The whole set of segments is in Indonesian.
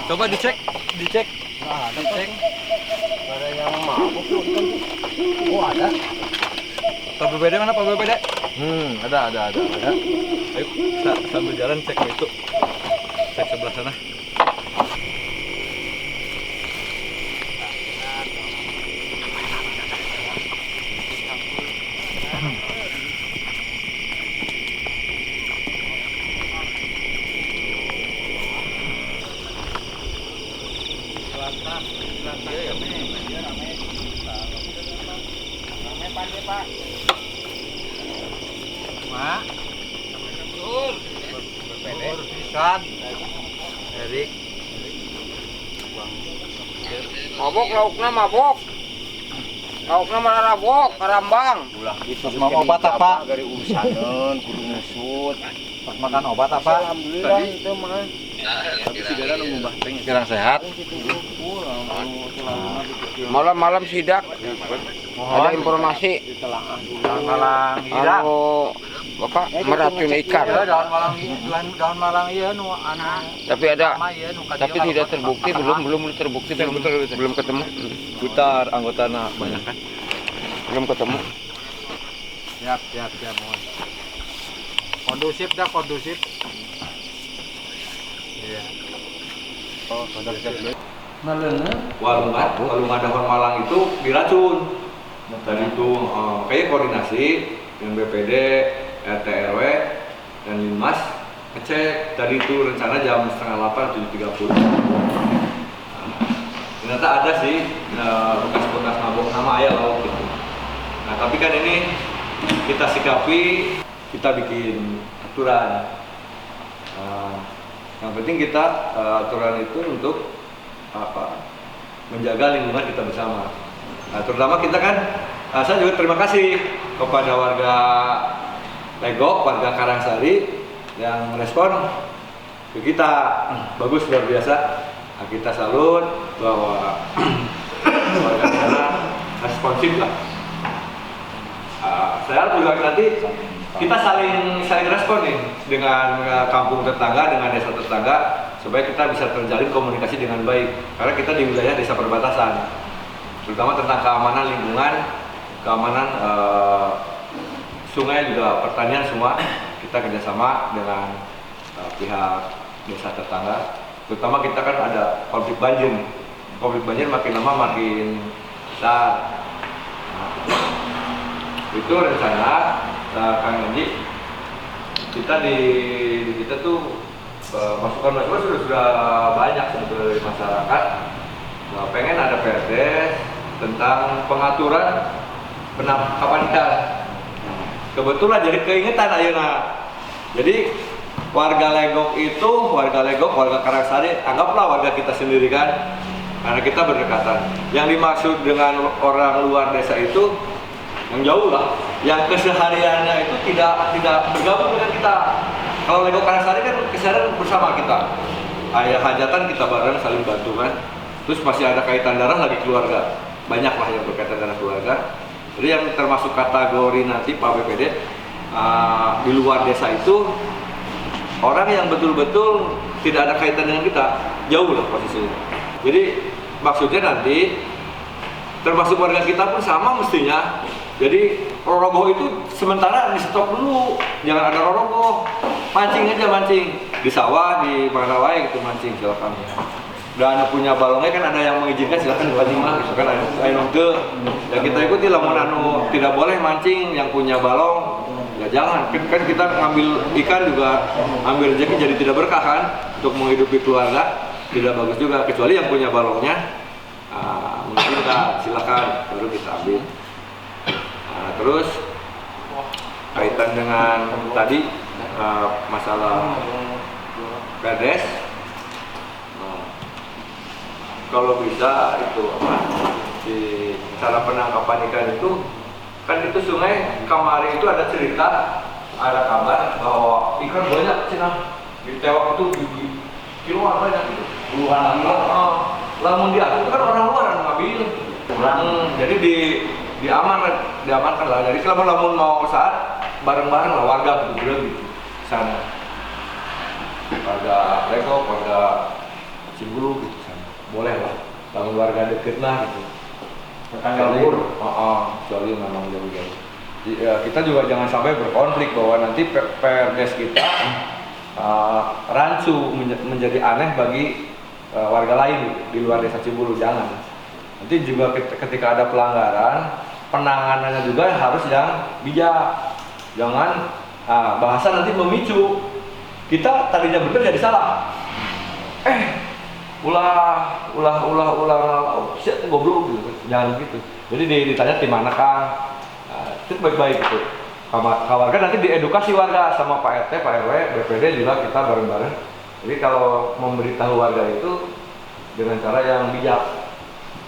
Coba dicek. Nah, Dicek. ada yang mabuk. Oh, ada. Pak BPD mana Pak BPD? Ada. Ayo sambil jalan cek itu. Cek sebelah sana. Erik. Mabok laukna mabok. Laukna mararabok, karambang. Ulah itu Mau obat apa? Dari urusaneun kudu ngusut. Pas makan obat apa? Alhamdulillah itu mah. Tapi sigana nu ngubah teh. Kurang sehat. Malam-malam sidak. Ada informasi Malang ira. anu Bapak meracun ikan. Daun malang iya nu anu. Tapi ada sama ieu nu tapi tidak terbukti, belum terbukti, belum ketemu. putar anggotana banyak kan. Belum ketemu. Siap mohon. Kondusif. Iya. Oh, sadar dulu. Walungan, kalau nggak ada orang Malang itu diracun. Dan itu kayak koordinasi dengan BPD, RT RW, dan Linmas ngecek. Tadi itu rencana jam 7:30 atau 7:30. Ternyata ada sih bekas-bekas mabuk nama ayah lauk gitu. Nah tapi kan ini kita sikapi, kita bikin aturan. Yang penting kita aturan itu untuk menjaga lingkungan kita bersama. Nah, terutama kita kan, saya juga terima kasih kepada warga Legok, warga Karangsari yang merespon ke kita bagus luar biasa. Nah, kita salut bahwa warga sana responsif lah. Saya juga nanti kita saling respon nih dengan kampung tetangga, dengan desa tetangga, supaya kita bisa terjalin komunikasi dengan baik. Karena kita di wilayah desa perbatasan, terutama tentang keamanan lingkungan, keamanan sungai juga pertanian semua kita kerjasama dengan pihak desa tetangga. Terutama kita kan ada konflik banjir. Konflik banjir makin lama makin besar. Itu rencana Kang Andi, kita tuh masukan sudah banyak sebetulnya dari masyarakat. Nah, pengen ada perdes tentang pengaturan penangkapan ikan. Kebetulan jadi keingetan ayeuna. Jadi warga Legok, warga Karangsari, anggaplah warga kita sendiri kan, karena kita berdekatan. Yang dimaksud dengan orang luar desa itu yang jauh lah, yang kesehariannya itu tidak bergabung dengan kita. Kalau Legok Karangsari kan keseharian bersama kita, ayah hajatan kita bareng saling bantu kan. Terus masih ada kaitan darah lagi keluarga, banyak lah yang berkaitan dengan keluarga. Jadi yang termasuk kategori nanti Pak BPD di luar desa itu orang yang betul-betul tidak ada kaitan dengan kita, jauh lah posisinya. Jadi maksudnya nanti termasuk warga kita pun sama mestinya. Jadi rorogoh itu sementara di stop dulu, jangan ada rorogoh. Mancing aja, mancing di sawah, di mana wae gitu mancing, silakan. Dan punya balongnya kan ada yang mengizinkan, silakan dipancing lah gitu kan, ayo nongke. Ya kita ikuti lah, anu tidak boleh mancing yang punya balong. Ya jangan, kan kita ngambil ikan juga ambil rezeki jadi tidak berkah kan, untuk menghidupi keluarga tidak bagus juga, kecuali yang punya balongnya mungkin silakan baru kita ambil. Nah, terus kaitan dengan tadi masalah perdes, kalau bisa itu di cara penangkapan ikan itu kan itu sungai Kamari itu ada cerita, ada kabar bahwa ikan banyak cina ditewak itu kiloan banyak itu puluhan kilo. Lamun dia itu kan orang luar yang ngambil. Jadi diamankan lah. Jadi kalau lamun mau saat bareng-bareng lah warga gitu sana. Warga Legok, warga Cibulu gitu sana. Boleh lah. Lamun warga deket lah gitu. Tetangga luhur. Kecuali memang jauh-jauh. Ya, kita juga jangan sampai berkonflik bahwa nanti perdes kita rancu menjadi aneh bagi warga lain di luar desa Cibulu, jangan. Nanti juga ketika ada pelanggaran, penanganannya juga harus yang bijak. Jangan bahasa nanti memicu. Kita tadinya benar jadi salah. Ulah, shit, goblok gitu. Jangan gitu. Jadi ditanya di mana Kang? Itu baik-baik gitu. Warga nanti diedukasi warga sama Pak RT, Pak RW, BPD juga kita bareng-bareng. Jadi kalau memberitahu warga itu dengan cara yang bijak.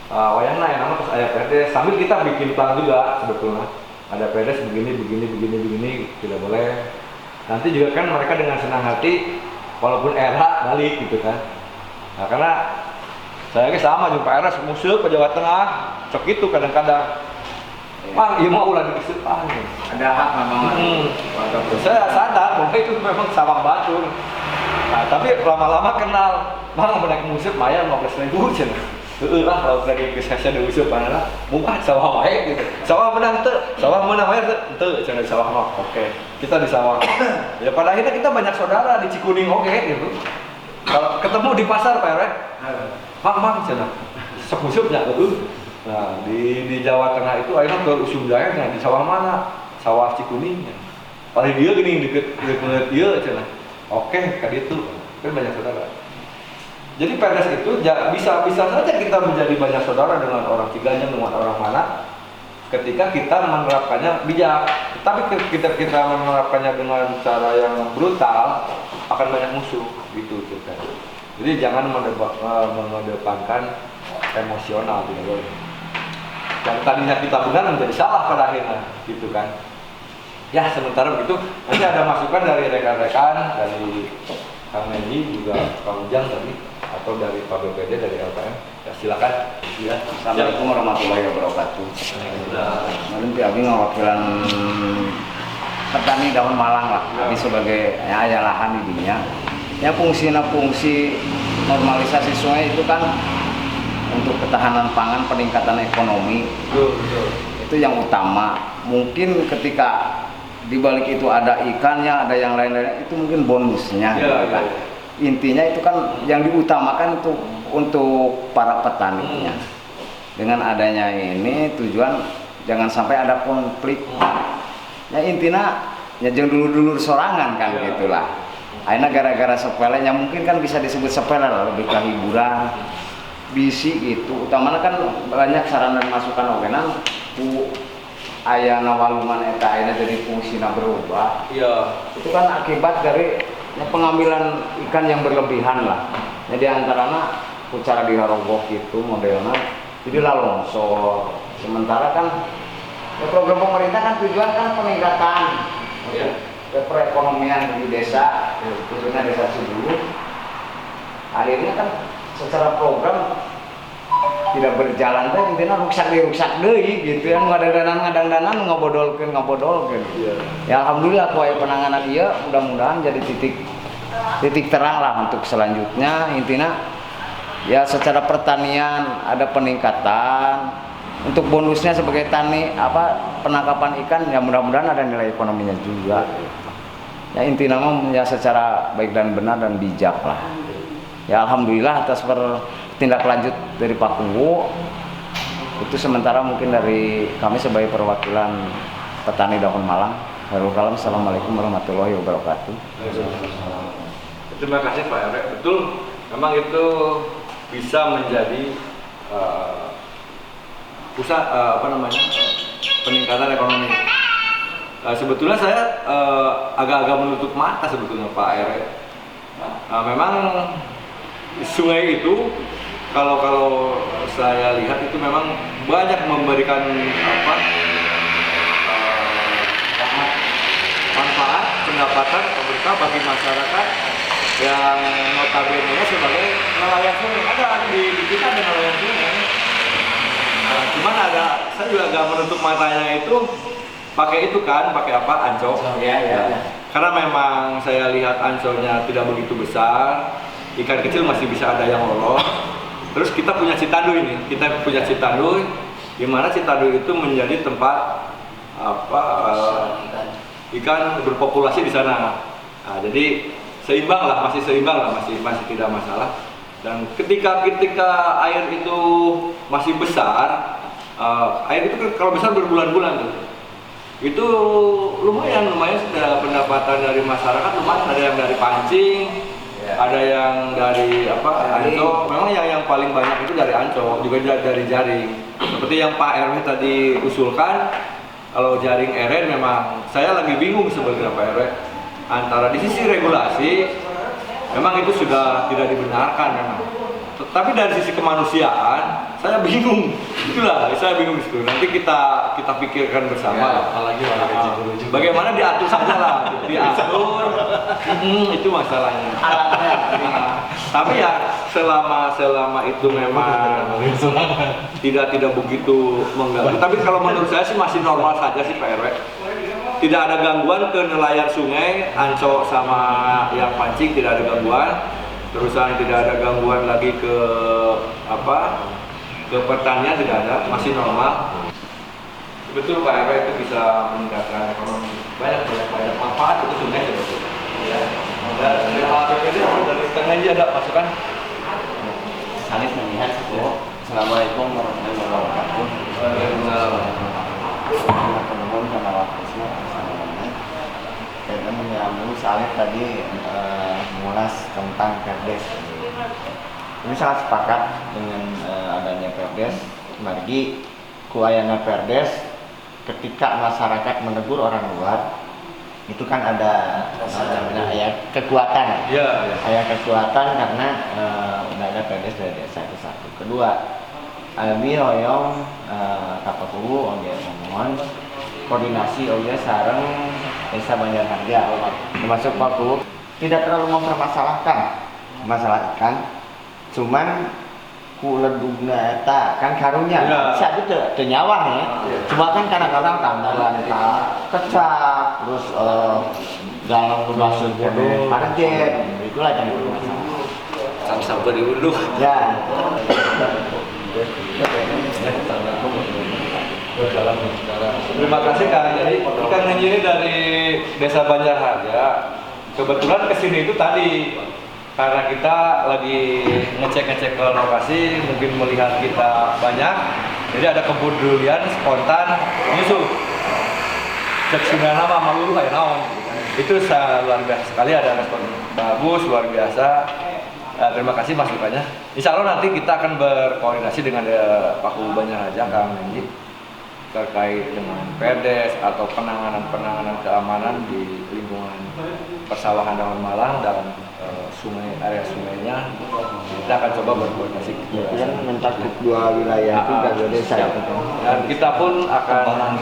Wayangna yang nama terus ayah PRD sambil kita bikin plan juga sebetulnya. Ada PRD begini tidak boleh. Nanti juga kan mereka dengan senang hati walaupun era balik gitu kan. Nah, karena saya sama juga Pak RS musuh ke Jawa Tengah, cok itu kadang-kadang. Mang, iya mau ulah dikesepah. Ada hak memang. Saya sadar bahwa itu memang sawah batur. Nah, tapi lama-lama kenal, Mang benak musuh maya 15.000 cenah. Lah kalau lagi kesehatan di usup mana mungkin sawah wae gitu. Sawah menang wae teu cenah sawah mah. Oke. Kita di sawah. Ya pada akhirnya kita banyak saudara di Cikuning gitu. Kalau ketemu di pasar Pak RW, Mang cenah. Sok usupnya Nah, di Jawa Tengah itu akhirnya ke usum daerahnya di sawah mana? Sawah Cikuning. Paling dia gini deket dia cenah. Oke, kan itu. Kan banyak saudara. Jadi PRS itu bisa saja kita menjadi banyak saudara dengan orang Ciganjur, dengan orang mana ketika kita menerapkannya bijak. Tapi kita menerapkannya dengan cara yang brutal akan banyak musuh gitu kan. Jadi jangan mengedepankan emosional tidak boleh. Yang tadinya kita benar menjadi salah pada akhirnya gitu kan. Ya sementara begitu nanti ada masukan dari rekan-rekan dari Kang Menji juga Kang Ujang tadi atau dari Pak BPD dari LPM ya silakan. Ya. Assalamualaikum warahmatullahi wabarakatuh. Nanti abi ngawakilan petani daun Malang lah. Abi sebagai ayah lahan didinya. Ya fungsi normalisasi sungai itu kan untuk ketahanan pangan, peningkatan ekonomi. Betul. Itu yang utama. Mungkin ketika di balik itu ada ikannya, ada yang lain-lain itu mungkin bonusnya. Ya, kan? Intinya itu kan yang diutamakan itu untuk para petaninya. Dengan adanya ini tujuan jangan sampai ada konflik. Ya intinya ya jangan dulu sorangan kan gitulah. Akhirnya gara-gara sepelenya mungkin kan bisa disebut sepele lah, lebih ke hiburan. Bisi itu utamanya kan banyak saran dan masukan okenan ayana waluman eta akhirnya jadi fungsina berubah. Iya. Itu kan akibat dari pengambilan ikan yang berlebihan lah. Jadi antaranya cara diharogok itu modelnya jadi longsor. Sementara kan program pemerintah kan tujuan kan peningkatan perekonomian di desa, khususnya desa Cibulu. Akhirnya kan secara program tidak berjalan teh intinya rusak deui gitu ya ngadang-danan ngabodolkeun gitu. Ya alhamdulillah ku aya penanganan ieu mudah-mudahan jadi titik terang lah untuk selanjutnya. Intinya ya secara pertanian ada peningkatan. Untuk bonusnya sebagai penangkapan ikan ya mudah-mudahan ada nilai ekonominya juga. Ya intinya ya secara baik dan benar dan bijak lah. Ya alhamdulillah atas tindak lanjut dari Pak Kunggu itu sementara mungkin dari kami sebagai perwakilan petani daun Malang. Khairul kalam. Assalamualaikum warahmatullahi wabarakatuh. Terima kasih Pak RW. Betul, memang itu bisa menjadi pusat peningkatan ekonomi. Sebetulnya saya agak-agak menutup mata sebetulnya Pak RW. Memang sungai itu kalau saya lihat itu memang banyak memberikan manfaat pendapatan pemerintah bagi masyarakat yang notabene sebagai nelayan sungai. Ada di kita ada nelayan sungai. Cuman saya juga agak menutup matanya itu pakai apa, ancol. Ya. Karena memang saya lihat ancolnya tidak begitu besar, ikan kecil masih bisa ada yang lolos. Terus kita punya Citanduy di mana Citanduy itu menjadi tempat ikan berpopulasi di sana. Nah, jadi masih seimbang lah, masih tidak masalah. Dan ketika air itu masih besar, air itu kalau besar berbulan-bulan tuh. Itu lumayan sudah pendapatan dari masyarakat, lumayan, ada yang dari pancing, ada yang dari ancol. Memang yang paling banyak itu dari ancol, juga dari jaring. Seperti yang Pak RW tadi usulkan, kalau jaring eren memang saya lagi bingung sebenarnya Pak RW, antara di sisi regulasi memang itu sudah tidak dibenarkan memang. Tapi dari sisi kemanusiaan saya bingung. Itulah saya bingung itu. Nanti kita pikirkan bersama. Apalagi warga Cibulu juga. Bagaimana diatur saja lah, diatur. Itu masalahnya. Tapi ya selama itu memang tidak begitu mengganggu. Tapi kalau menurut saya sih masih normal saja sih Pak RW. Tidak ada gangguan ke nelayan sungai, ancol sama yang pancing, tidak ada gangguan. Terusan tidak ada gangguan lagi ke pertanian, tidak ada, masih normal. Betul Pak RW, itu bisa meningkatkan ekonomi. Banyak manfaat itu sungai sebetulnya. Ya. Dan APBD dari setengah aja ada masukan. Sanit melihat. Assalamualaikum warahmatullahi wabarakatuh. Teman-teman sama waktunya dan menyambung Saleh tadi mengulas tentang Perdes. Ini sangat sepakat dengan adanya Perdes. Margi kuayana Perdes, ketika masyarakat menegur orang luar, itu kan ada ayat kekuatan. Ayat kekuatan karena udah ada Perdes dari desa itu satu. Kedua, Albi hoyong kapakuwu oge ngomong koordinasi oge sareng desa Banjarharja termasuk Paku tidak terlalu mempermasalahkan masalah ikan, cuman kuledugna eta kan karunya bisa gitu ternyawah ya. Cuma kan kadang-kadang tambahan kecap terus dalam masuk target itulah yang bermasalah Sampai diunduh. ya. Terima kasih Kang. Jadi ikan ngenyi ini dari Desa Banjarharja. Kebetulan kesini itu tadi karena kita lagi ngecek ke lokasi, mungkin melihat kita banyak, jadi ada kepedulian spontan nyusul. Cek sunana mah maluru aya naon. Itu luar biasa sekali, ada respon bagus, luar biasa. Terima kasih masukannya. Insya Allah nanti kita akan berkoordinasi dengan Paku Banjarharja Kang Nenji terkait dengan Perdes atau penanganan keamanan di lingkungan persawahan Daun Malang dan area sungainya. Kita akan coba berkoordinasi. Yang mencakup dua wilayah itu dan dua desa. Dan kita pun akan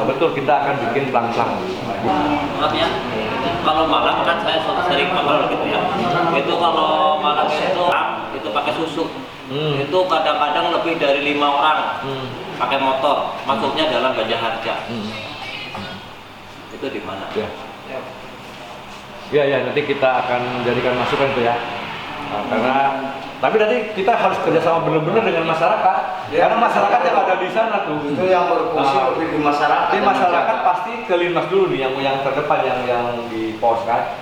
betul kita akan bikin plang-plang. Maaf ya, kalau Malang kan saya sering makan gitu ya. Itu kalau Malang itu pakai susu. Itu kadang-kadang lebih dari 5 orang pakai motor masuknya dalam Banjarharja. Itu di mana? Ya, nanti kita akan jadikan masukan itu ya. Karena tapi nanti kita harus kerjasama benar-benar dengan masyarakat. Karena masyarakat yang ada di sana tuh. Itu yang berfungsi lebih di masyarakat. Di masyarakat pasti ke Linmas dulu nih yang terdepan yang di pos kan.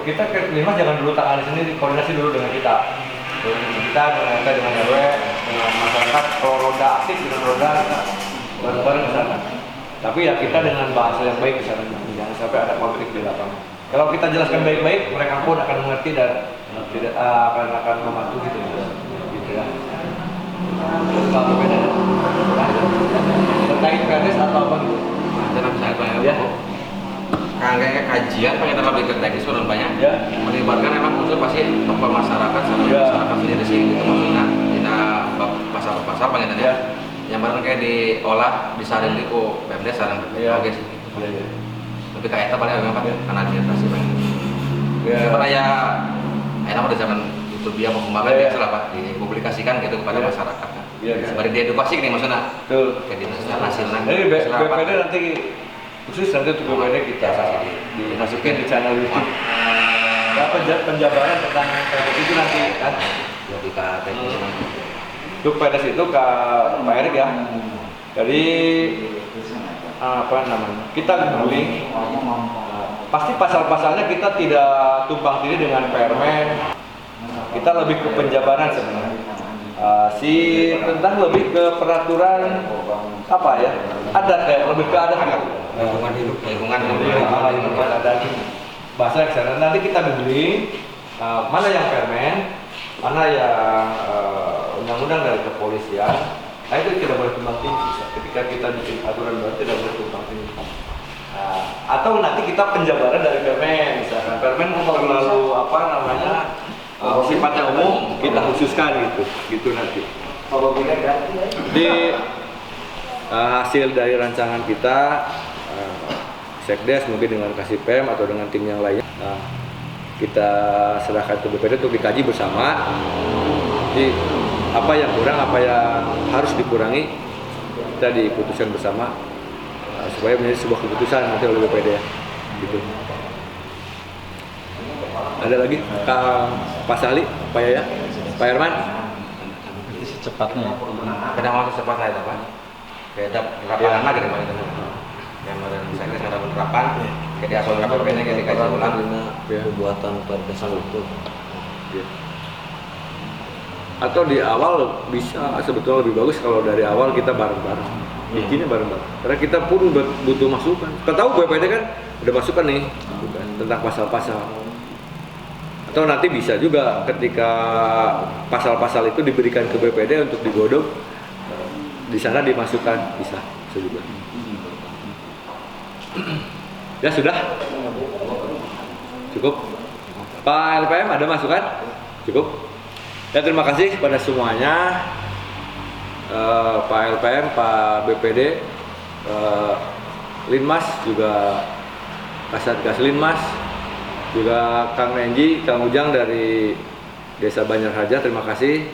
Kita ke Linmas jangan dulu tangani sendiri, koordinasi dulu dengan kita. Dengan RW, dengan masyarakat, kalau roda aktif dengan roda bareng-bareng ke sana. Tapi ya kita dengan bahasa yang baik ke sana, jangan sampai ada konflik di lapangan. Kalau kita jelaskan baik-baik, mereka pun akan mengerti dan tidak akan membantu gitu ya. Kalau beda terkait Perdes atau apa gitu? Dalam saya banyak Ya. Kayaknya kajian pengen lebih ke teknis menurut banyak. Ya. Melibatkan emang unsur pasti tokoh masyarakat sama masyarakat sendiri sih gitu maksudnya. Dina pasar pengen ya. Yang barang kayak diolah disaring di Perdes sareng oke sih. Lebih kayak eta paling memang karena administrasi banyak. Karena ya enak udah zaman YouTube dia mau kembangkan biasa lah Pak dipublikasikan gitu kepada masyarakat. Iya. Sebagai diedukasi nih maksudnya. Betul. Ke dinas nasional. Jadi BPD nanti khusus nanti untuk BPD kita dimasukin di channel YouTube. Nah, penjabaran tentang PDS itu nanti kan. Logika teknis. Untuk PDS itu ke Pak Erik ya. Jadi apa namanya? Kita googling. Pasti pasal-pasalnya kita tidak tumpang tindih dengan Permen. Kita lebih ke penjabaran sebenarnya. Tentang lebih ke peraturan apa ya? Adat ya, lebih ke adat gitu. Lingkungan Adat bahasa kesana. Nanti kita googling mana yang Permen, mana yang undang-undang dari kepolisian. Nah itu tidak boleh tumpang tindih. Ketika kita bikin aturan baru tidak boleh tumpang tindih. Atau nanti kita penjabaran dari Permen, misalkan Permen terlalu apa namanya sifatnya umum, kita khususkan gitu nanti. Jadi hasil dari rancangan kita Sekdes mungkin dengan kasih PM atau dengan tim yang lainnya kita serahkan ke BPD untuk dikaji bersama. Jadi apa yang kurang, apa yang harus dikurangi kita diputuskan bersama supaya menjadi sebuah keputusan nanti oleh BPD ya. Gitu. Ada lagi Pak Sali, Pak Yaya, Pak Herman? Secepatnya. Kenapa secepatnya itu Pak? Beda penerapan lagi dari mana? Yang kemarin saya ada penerapan, kayak di asal KPP-nya kayak dikaji ulang. Pembuatan perdes itu. Atau di awal bisa sebetulnya lebih bagus kalau dari awal kita bareng-bareng. Bikinnya bareng-bareng. Karena kita pun butuh masukan. Kita tahu BPD kan udah masukan nih tentang pasal-pasal. Atau nanti bisa juga ketika pasal-pasal itu diberikan ke BPD untuk digodok, di sana dimasukkan bisa juga. Ya sudah, cukup. Pak LPM ada masukan? Cukup. Ya terima kasih kepada semuanya, Pak LPM, Pak BPD, Linmas juga Kasatgas Linmas, juga Kang Nenji, Kang Ujang dari Desa Banjarharja, terima kasih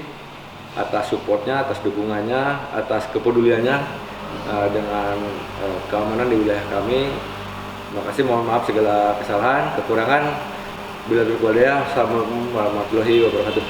atas supportnya, atas dukungannya, atas kepeduliannya dengan keamanan di wilayah kami. Terima kasih, mohon maaf segala kesalahan, kekurangan. Bila berkualiah, assalamualaikum warahmatullahi wabarakatuh.